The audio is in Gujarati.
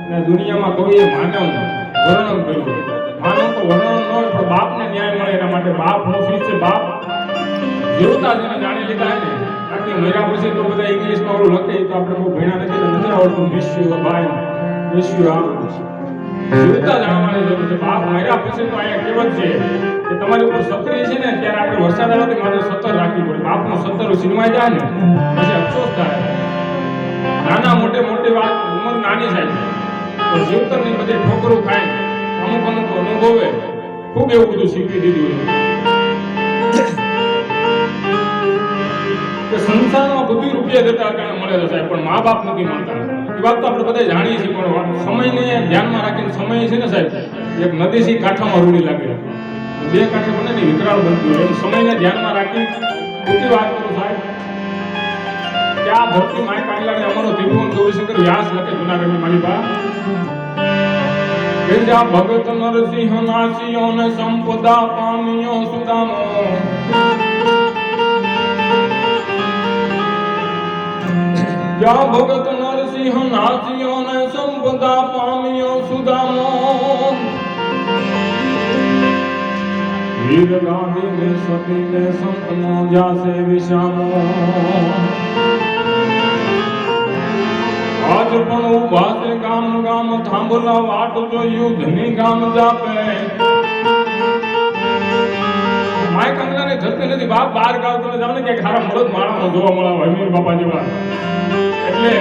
ને દુનિયામાં કોઈએ માનવ વર્ણન કર્યું. માનવ તો વર્ણન ન હોય પણ બાપને ન્યાય મળે એના માટે બાપનો શીશ છે. બાપ જીવતા જેને જાણી લીધા ને, બાકી મર્યા પછી તો બધા ઇંગ્લિશમાં ઓલું લખે તો આપણે બહુ ભણ્યા નથી તો નથી આવડતું. વિશ્વ ભાઈ વિશ્વ આમ જીવતા જાણવાની જરૂર છે. બાપ મર્યા પછી તો અહીંયા કહેવત છે કે તમારી ઉપર સત્રી છે ને ત્યારે આપણે વરસાદ આવવાથી મારે સત્તર રાખવી પડે. બાપનો સત્તર સિનેમાઈ જાય ને પછી અફસોસ થાય. નાના મોટે મોટી વાત ઉંમર નાની થાય પણ જીવતરની બધી ઠોકરું ખાય અમુક અનુભવે ખૂબ એવું બધું શીખવી દીધું કે સંસારમાં બધી રૂપિયા દેતા કારણે મળે છે સાહેબ, પણ મા બાપ નથી મળતા. એ વાત તો આપણે બધા જાણીએ છીએ, પણ સમયને ધ્યાનમાં રાખીને સમય છે ને સાહેબ એક નદી થી કાંઠામાં રૂડી લાગે, બે કાંઠે બને ને વિકરાળ બનતું હોય એમ સમયને ધ્યાનમાં રાખી ખોટી વાત કરું સાહેબ કે આ ધરતી માય કાંગલાને અમારો ત્રિભુવન ગૌરીશંકર વ્યાસ લખે જુનાગઢની મારી બા કે જા ભગત નરસિંહ નાસિયો ને સંપદા પામ્યો સુદામો. જા ભગત નરસિંહ નાસિયો ને સંપદા પામ્યો સુદામો. વીર ગાંધી ને સતી ને સંતનો જાસે વિશામો. આજ પણ ઉભા છે ગામ ગામ થાંભલા વાટ જો યુદ્ધની ગામ જાપે. માય કંગલાને ધરતી નથી બાપ બાર ગાવ તમે જાવ ને કે ખારા મળદ માણસો જોવા મળે હમીર બાપા જેવા એટલે